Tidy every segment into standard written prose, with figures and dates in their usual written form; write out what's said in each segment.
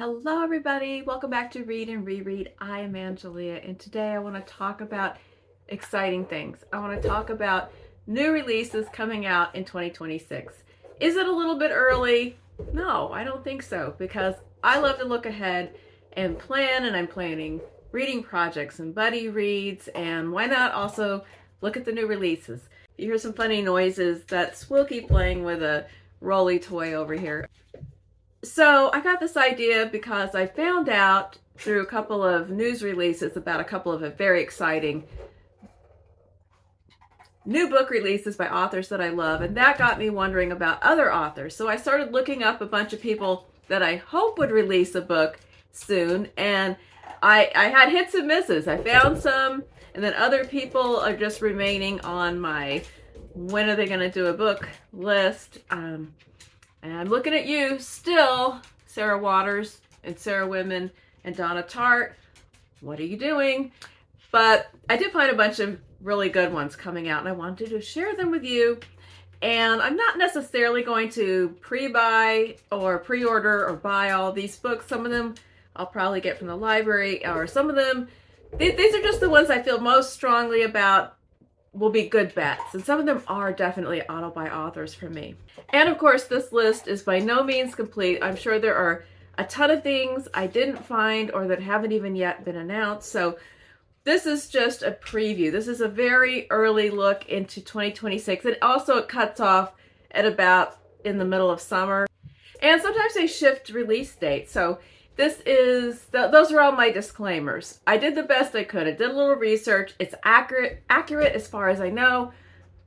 Hello everybody, welcome back to Read and Reread. I am Angelia, and today I want to talk about exciting things. I want to talk about new releases coming out in 2026. Is it a little bit early? No, I don't think so, because I love to look ahead and plan, and I'm planning reading projects and buddy reads, and why not also look at the new releases. If you hear some funny noises, that's Wilkie playing with a Rolly toy over here. So I got this idea because I found out through a couple of news releases about a couple of very exciting new book releases by authors that I love, and that got me wondering about other authors. So I started looking up a bunch of people that I hope would release a book soon, and I had hits and misses. I found some, and then other people are just remaining on my when are they going to do a book list. And I'm looking at you still, Sarah Waters and Sarah Whitman and Donna Tartt. What are you doing? But I did find a bunch of really good ones coming out, and I wanted to share them with you. And I'm not necessarily going to pre-buy or pre-order or buy all these books. Some of them I'll probably get from the library, or some of them, these are just the ones I feel most strongly about will be good bets, and some of them are definitely auto-buy authors for me. And of course, this list is by no means complete. I'm sure there are a ton of things I didn't find or that haven't even yet been announced. So this is just a preview. This is a very early look into 2026, and also it cuts off at about in the middle of summer. And sometimes they shift release dates. So this is, those are all my disclaimers. I did the best I could. I did a little research. It's accurate as far as I know,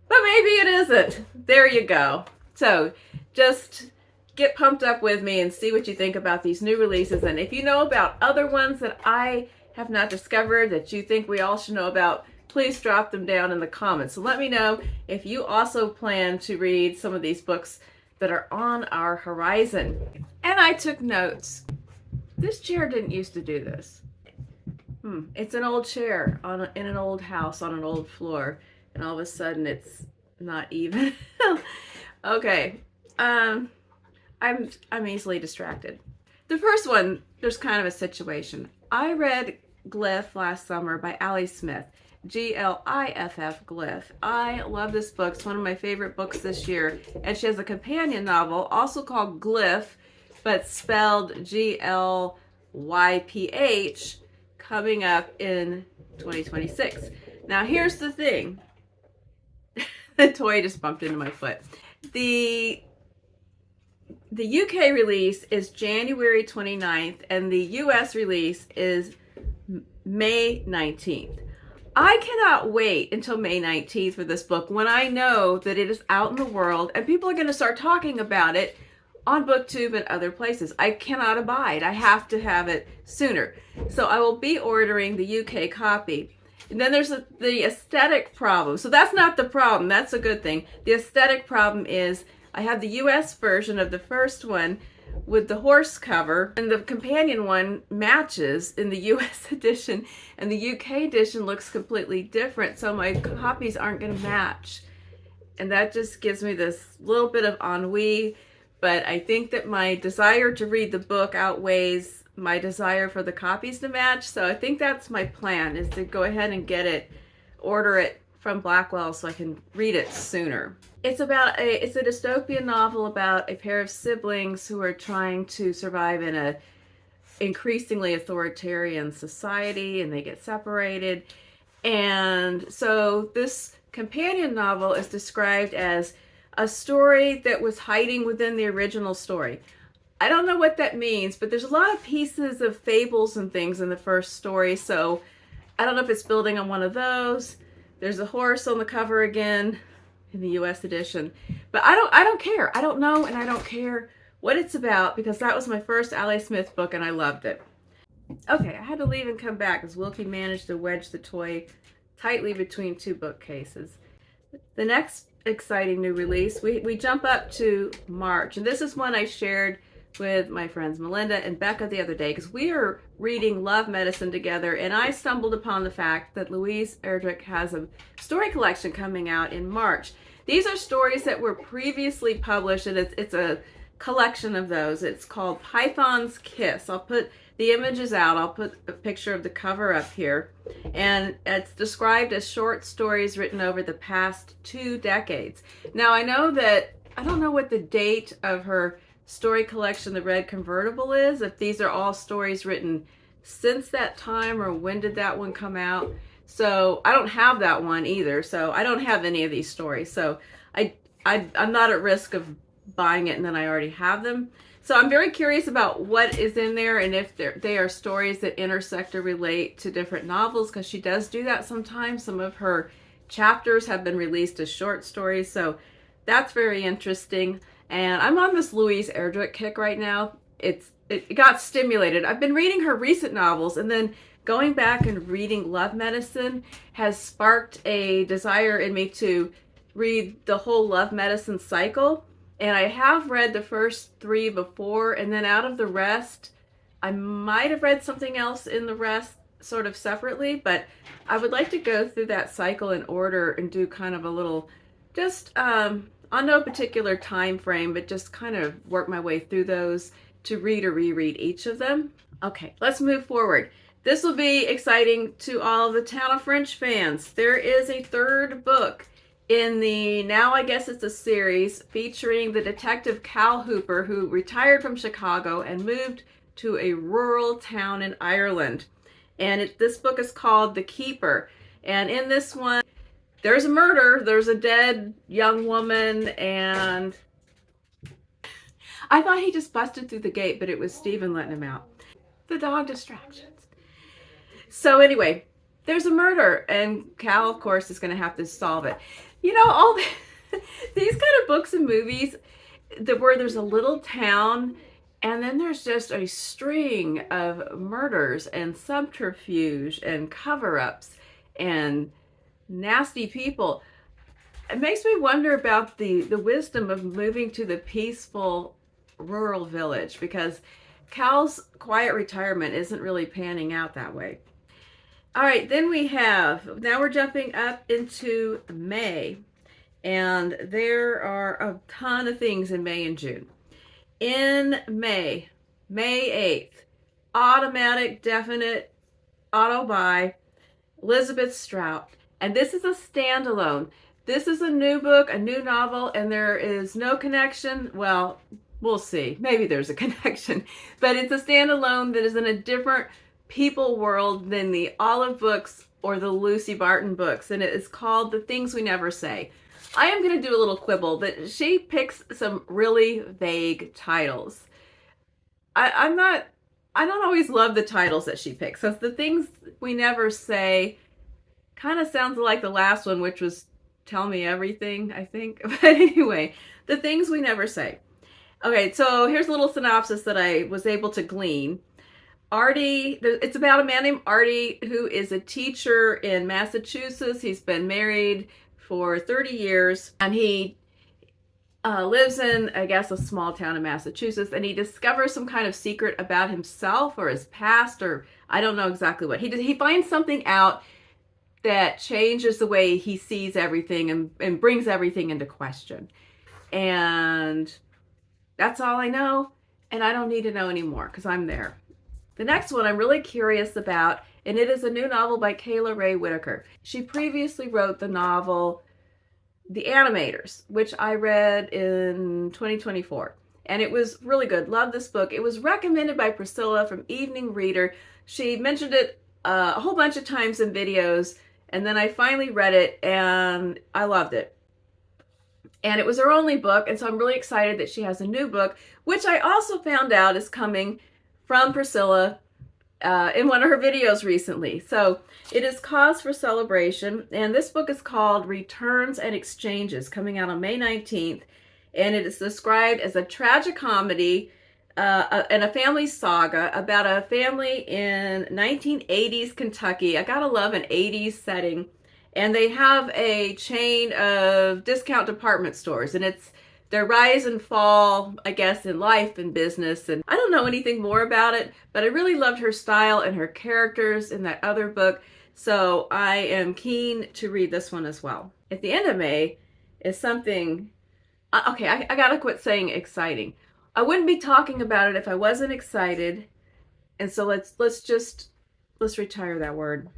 but maybe it isn't. There you go. So just get pumped up with me and see what you think about these new releases. And if you know about other ones that I have not discovered that you think we all should know about, please drop them down in the comments. So let me know if you also plan to read some of these books that are on our horizon. And I took notes. This chair didn't used to do this. It's an old chair in an old house on an old floor, and all of a sudden it's not even. Okay, I'm easily distracted. The first one, there's kind of a situation. I read Glyph last summer by Ali Smith, G-L-I-F-F, Glyph. I love this book. It's one of my favorite books this year, and she has a companion novel also called Glyph, but spelled G-L-Y-P-H, coming up in 2026. Now here's the thing. The toy just bumped into my foot. The UK release is January 29th, and the US release is May 19th. I cannot wait until May 19th for this book, when I know that it is out in the world and people are going to start talking about it on BookTube and other places. I cannot abide. I have to have it sooner. So I will be ordering the UK copy. And then there's the aesthetic problem. So that's not the problem. That's a good thing. The aesthetic problem is I have the US version of the first one with the horse cover, and the companion one matches in the US edition, and the UK edition looks completely different. So my copies aren't going to match. And that just gives me this little bit of ennui. But I think that my desire to read the book outweighs my desire for the copies to match. So I think that's my plan, is to go ahead and get it, order it from Blackwell so I can read it sooner. It's a dystopian novel about a pair of siblings who are trying to survive in a increasingly authoritarian society, and they get separated. And so this companion novel is described as a story that was hiding within the original story. I don't know what that means, but there's a lot of pieces of fables and things in the first story, so I don't know if it's building on one of those. There's a horse on the cover again in the US edition, but I don't care. I don't know, and I don't care what it's about, because that was my first Ali Smith book and I loved it. Okay, I had to leave and come back as Wilkie managed to wedge the toy tightly between two bookcases. The next exciting new release, we jump up to March, and this is one I shared with my friends Melinda and Becca the other day, because we are reading Love Medicine together, and I stumbled upon the fact that Louise Erdrich has a story collection coming out in March. These are stories that were previously published, and it's a collection of those. It's called Python's Kiss. I'll put the images out. I'll put a picture of the cover up here. And it's described as short stories written over the past 2 decades. Now, I know that, I don't know what the date of her story collection, The Red Convertible, is, if these are all stories written since that time or when did that one come out. So I don't have that one either. So I don't have any of these stories. So I'm not at risk of buying it and then I already have them. So I'm very curious about what is in there and if they are stories that intersect or relate to different novels, because she does do that sometimes. Some of her chapters have been released as short stories. So that's very interesting. And I'm on this Louise Erdrich kick right now. It got stimulated. I've been reading her recent novels, and then going back and reading Love Medicine has sparked a desire in me to read the whole Love Medicine cycle. And I have read the first 3 before, and then out of the rest, I might have read something else in the rest sort of separately, but I would like to go through that cycle in order and do kind of a little, just on no particular time frame, but just kind of work my way through those to read or reread each of them. Okay, let's move forward. This will be exciting to all of the Tana French fans. There is a 3rd book in the, now I guess it's a series, featuring the detective Cal Hooper, who retired from Chicago and moved to a rural town in Ireland. And this book is called The Keeper. And in this one, there's a murder, there's a dead young woman, and I thought he just busted through the gate, but it was Stephen letting him out. The dog distractions. So anyway, there's a murder, and Cal, of course, is going to have to solve it. You know, all these kind of books and movies where there's a little town, and then there's just a string of murders and subterfuge and cover-ups and nasty people. It makes me wonder about the wisdom of moving to the peaceful rural village, because Cal's quiet retirement isn't really panning out that way. All right, then now we're jumping up into May, and there are a ton of things in May and June. In May 8th, automatic, definite, auto buy, Elizabeth Strout. And this is a standalone. This is a new book, a new novel, and there is no connection. Well, we'll see. Maybe there's a connection. But it's a standalone that is in a different people world than the Olive books or the Lucy Barton books. And it is called The Things We Never Say. I am going to do a little quibble that she picks some really vague titles. I don't always love the titles that she picks. So The Things We Never Say kind of sounds like the last one, which was Tell Me Everything, I think. But anyway, The Things We Never Say. Okay, so here's a little synopsis that I was able to glean. Artie, it's about a man named Artie who is a teacher in Massachusetts. He's been married for 30 years, and he lives in, I guess, a small town in Massachusetts, and he discovers some kind of secret about himself or his past, or I don't know exactly what. He finds something out that changes the way he sees everything and brings everything into question. And that's all I know, and I don't need to know anymore because I'm there. The next one I'm really curious about, and it is a new novel by Kayla Ray Whitaker. She previously wrote the novel The Animators, which I read in 2024. And it was really good. Love this book. It was recommended by Priscilla from Evening Reader. She mentioned it a whole bunch of times in videos, and then I finally read it, and I loved it. And it was her only book, and so I'm really excited that she has a new book, which I also found out is coming from Priscilla in one of her videos recently. So it is Cause for Celebration, and this book is called Returns and Exchanges, coming out on May 19th, and it is described as a tragicomedy and a family saga about a family in 1980s Kentucky. I gotta love an 80s setting. And they have a chain of discount department stores, and it's their rise and fall, I guess, in life and business. And I don't know anything more about it, but I really loved her style and her characters in that other book. So I am keen to read this one as well. At the end of May is something, okay, I gotta quit saying exciting. I wouldn't be talking about it if I wasn't excited. And so let's retire that word.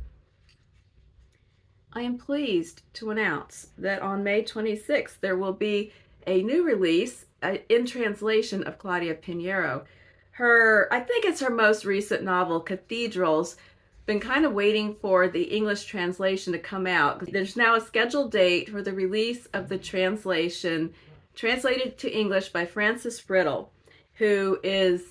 I am pleased to announce that on May 26th, there will be a new release in translation of Claudia Piñeiro. I think it's her most recent novel, Cathedrals. Been kind of waiting for the English translation to come out. There's now a scheduled date for the release of the translation, translated to English by Frances Riddle, who is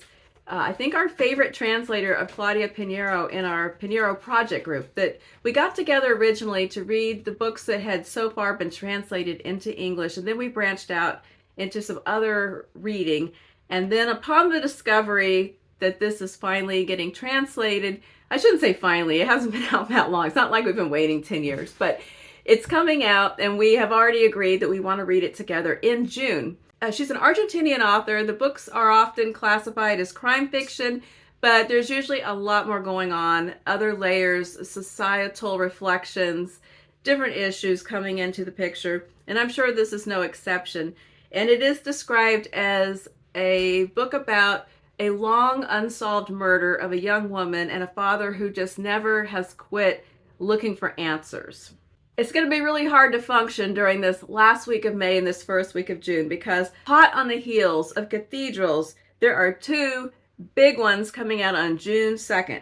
I think our favorite translator of Claudia Piñeiro in our Pineiro project group. That we got together originally to read the books that had so far been translated into English, and then we branched out into some other reading. And then upon the discovery that this is finally getting translated, I shouldn't say finally, it hasn't been out that long. It's not like we've been waiting 10 years, but it's coming out, and we have already agreed that we want to read it together in June. She's an Argentinian author. The books are often classified as crime fiction, but there's usually a lot more going on, other layers, societal reflections, different issues coming into the picture, and I'm sure this is no exception. And it is described as a book about a long unsolved murder of a young woman and a father who just never has quit looking for answers. It's going to be really hard to function during this last week of May and this first week of June, because hot on the heels of Cathedrals, there are two big ones coming out on June 2nd.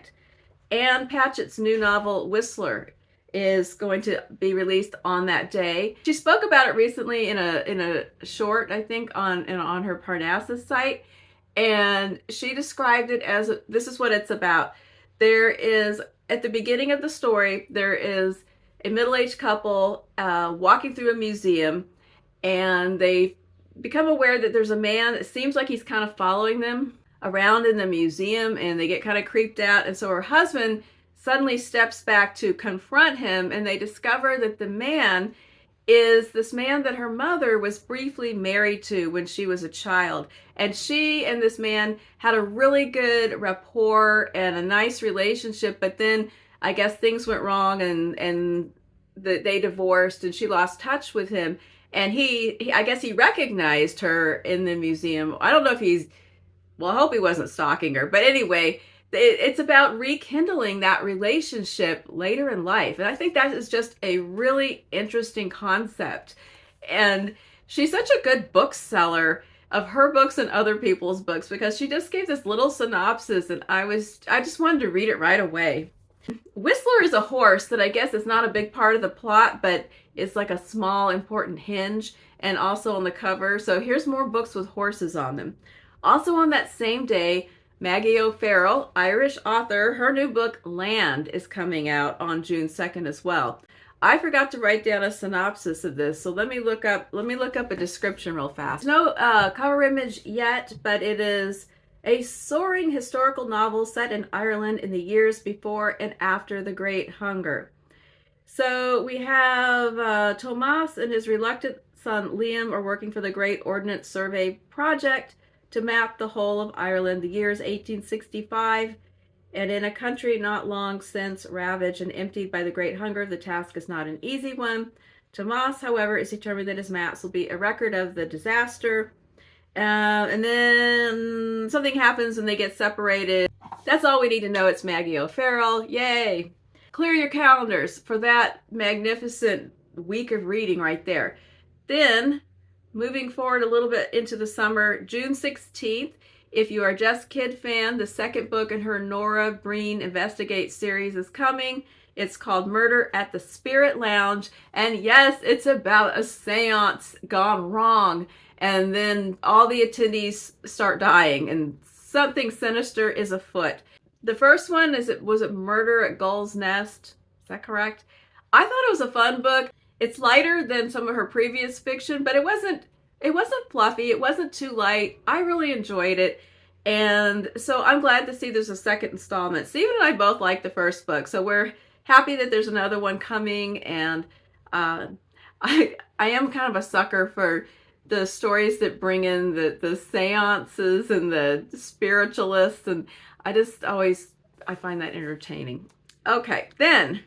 Ann Patchett's new novel, Whistler, is going to be released on that day. She spoke about it recently in a short, I think, on her Parnassus site, and she described it as, this is what it's about. There is, at the beginning of the story, there is a middle-aged couple walking through a museum, and they become aware that there's a man that seems like he's kind of following them around in the museum, and they get kind of creeped out. And so her husband suddenly steps back to confront him, and they discover that the man is this man that her mother was briefly married to when she was a child. And she and this man had a really good rapport and a nice relationship, but then I guess things went wrong, and they divorced, and she lost touch with him. And he I guess he recognized her in the museum. I don't know if I hope he wasn't stalking her. But anyway, it's about rekindling that relationship later in life. And I think that is just a really interesting concept. And she's such a good bookseller of her books and other people's books, because she just gave this little synopsis, and I just wanted to read it right away. Whistler is a horse that I guess is not a big part of the plot, but it's like a small important hinge, and also on the cover. So here's more books with horses on them. Also on that same day, Maggie O'Farrell, Irish author, her new book Land is coming out on June 2nd as well. I forgot to write down a synopsis of this, so let me look up a description real fast. No cover image yet, but it is a soaring historical novel set in Ireland in the years before and after the Great Hunger. So we have Tomas and his reluctant son Liam are working for the Great Ordnance Survey Project to map the whole of Ireland, the years 1865, and in a country not long since ravaged and emptied by the Great Hunger, the task is not an easy one. Tomas, however, is determined that his maps will be a record of the disaster. And then something happens and they get separated. That's all we need to know. It's Maggie O'Farrell. Yay! Clear your calendars for that magnificent week of reading right there. Then, moving forward a little bit into the summer, June 16th, if you are a Jess Kidd fan, the second book in her Nora Breen Investigate series is coming. It's called Murder at the Spirit Lounge. And yes, it's about a seance gone wrong. And then all the attendees start dying, and something sinister is afoot. The first one was it Murder at Gull's Nest? Is that correct? I thought it was a fun book. It's lighter than some of her previous fiction, but it wasn't fluffy. It wasn't too light. I really enjoyed it. And so I'm glad to see there's a second installment. Stephen and I both liked the first book, so we're happy that there's another one coming. And I am kind of a sucker for the stories that bring in the seances and the spiritualists, and I find that entertaining. Okay, then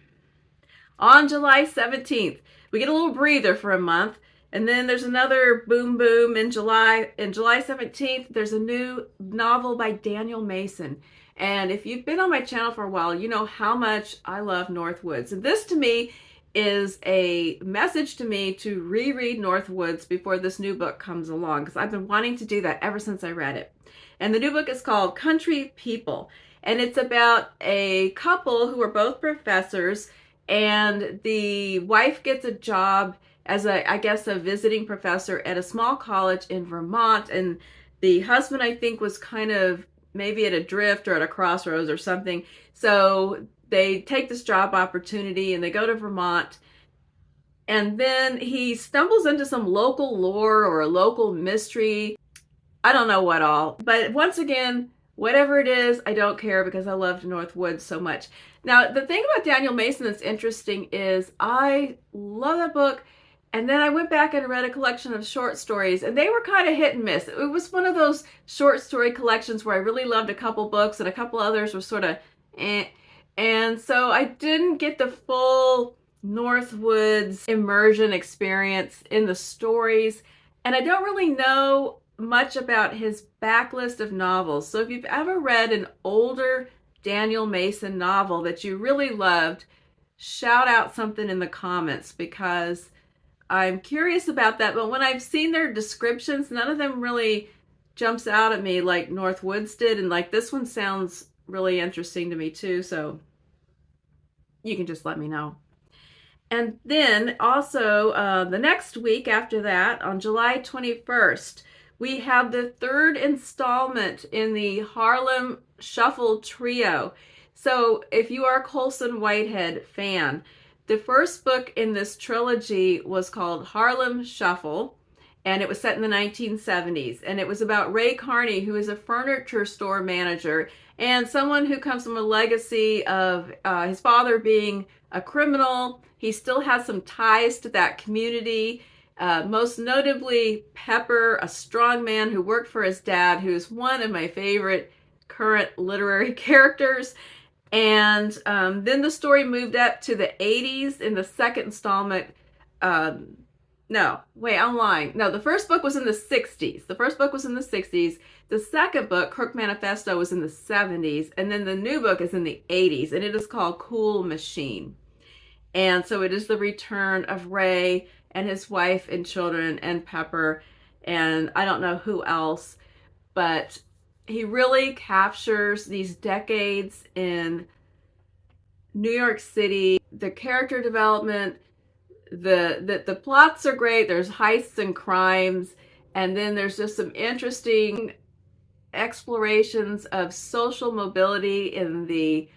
on July 17th, we get a little breather for a month, And then there's another boom boom in July. In July 17th, there's a new novel by Daniel Mason. And if you've been on my channel for a while, you know how much I love Northwoods. And this to me is a message to me to reread Northwoods before this new book comes along, because I've been wanting to do that ever since I read it. And the new book is called Country People. And it's about a couple who are both professors, and the wife gets a job as I guess, a visiting professor at a small college in Vermont. And the husband, I think, was kind of maybe at a drift or at a crossroads or something. So they take this job opportunity and they go to Vermont. And then he stumbles into some local lore or a local mystery. I don't know what all. But once again, whatever it is, I don't care, because I loved Northwoods so much. Now, the thing about Daniel Mason that's interesting is I love that book. And then I went back and read a collection of short stories, and they were kind of hit and miss. It was one of those short story collections where I really loved a couple books and a couple others were sort of eh. And so I didn't get the full Northwoods immersion experience in the stories. And I don't really know much about his backlist of novels. So if you've ever read an older Daniel Mason novel that you really loved, shout out something in the comments, because I'm curious about that. But when I've seen their descriptions, none of them really jumps out at me like Northwoods did. And like this one sounds really interesting to me too. So you can just let me know. And then also the next week after that, on July 21st, we have the third installment in the Harlem Shuffle Trio. So if you are a Colson Whitehead fan, the first book in this trilogy was called Harlem Shuffle, and it was set in the 1970s. And it was about Ray Carney, who is a furniture store manager and someone who comes from a legacy of his father being a criminal. He still has some ties to that community, most notably Pepper, a strong man who worked for his dad, who's one of my favorite current literary characters. And then the story moved up to the 80s in the second installment. No, wait, I'm lying. No, the first book was in the 60s. The first book was in the 60s. The second book, Crook Manifesto, was in the 70s. And then the new book is in the 80s. And it is called Cool Machine. And so it is the return of Ray and his wife and children and Pepper. And I don't know who else. But he really captures these decades in New York City. The character development, the plots are great. There's heists and crimes, and then there's just some interesting explorations of social mobility in the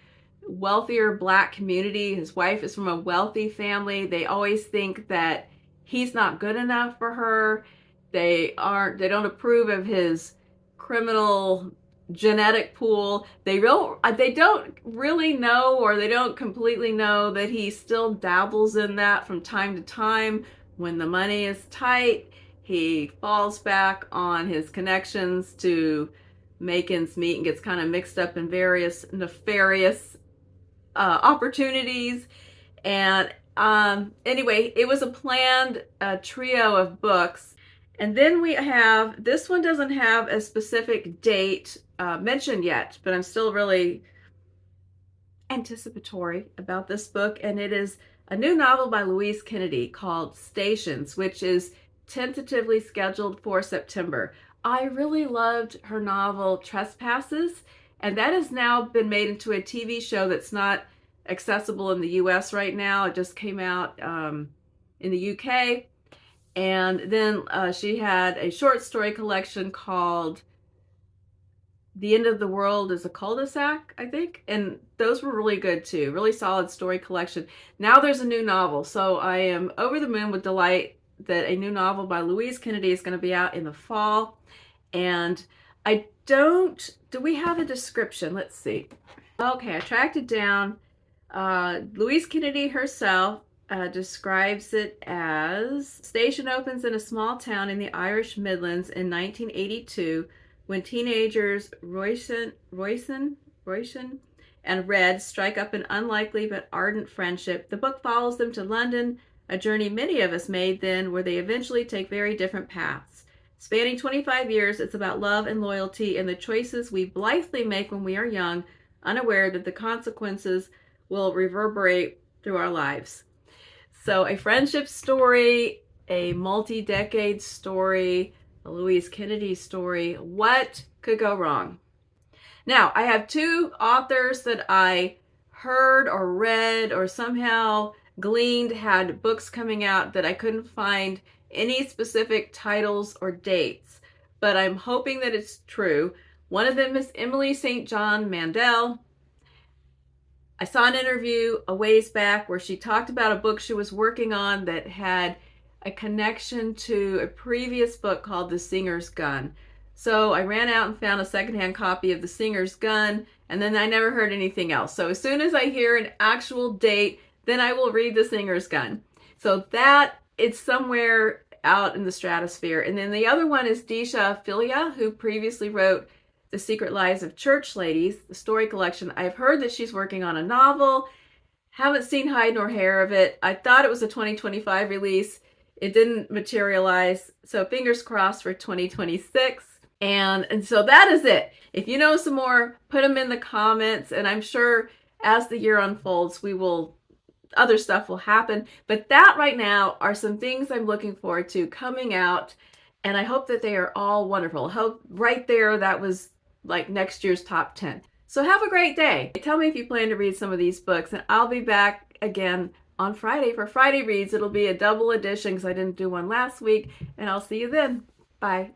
wealthier Black community. His wife is from a wealthy family. They always think that he's not good enough for her. They don't approve of his criminal genetic pool. They don't really know, or they don't completely know, that he still dabbles in that from time to time. When the money is tight, he falls back on his connections to make ends meet and gets kind of mixed up in various nefarious opportunities. And anyway, it was a planned trio of books. And then we have, this one doesn't have a specific date mentioned yet, but I'm still really anticipatory about this book. And it is a new novel by Louise Kennedy called Stations, which is tentatively scheduled for September. I really loved her novel Trespasses, and that has now been made into a TV show that's not accessible in the US right now. It just came out in the UK. And then she had a short story collection called The End of the World is a Cul-de-sac, I think. And those were really good too. Really solid story collection. Now there's a new novel. So I am over the moon with delight that a new novel by Louise Kennedy is going to be out in the fall. And do we have a description? Let's see. Okay, I tracked it down. Louise Kennedy herself describes it as, station opens in a small town in the Irish Midlands in 1982 when teenagers Roisin and Red strike up an unlikely but ardent friendship. The book follows them to London, a journey many of us made then where they eventually take very different paths. Spanning 25 years, it's about love and loyalty and the choices we blithely make when we are young, unaware that the consequences will reverberate through our lives. So a friendship story, a multi-decade story, a Louise Kennedy story. What could go wrong? Now, I have two authors that I heard or read or somehow gleaned had books coming out that I couldn't find any specific titles or dates, but I'm hoping that it's true. One of them is Emily St. John Mandel. I saw an interview a ways back where she talked about a book she was working on that had a connection to a previous book called The Singer's Gun. So I ran out and found a secondhand copy of The Singer's Gun, and then I never heard anything else. So as soon as I hear an actual date, then I will read The Singer's Gun. So that it's somewhere out in the stratosphere. And then the other one is Deesha Philyaw, who previously wrote The Secret Lives of Church Ladies, the story collection. I've heard that she's working on a novel. Haven't seen hide nor hair of it. I thought it was a 2025 release. It didn't materialize. So fingers crossed for 2026. And so that is it. If you know some more, put them in the comments. And I'm sure as the year unfolds, other stuff will happen. But that right now are some things I'm looking forward to coming out. And I hope that they are all wonderful. I hope right there that was like next year's top 10. So have a great day. Tell me if you plan to read some of these books. And I'll be back again on Friday for Friday Reads. It'll be a double edition because I didn't do one last week. And I'll see you then. Bye.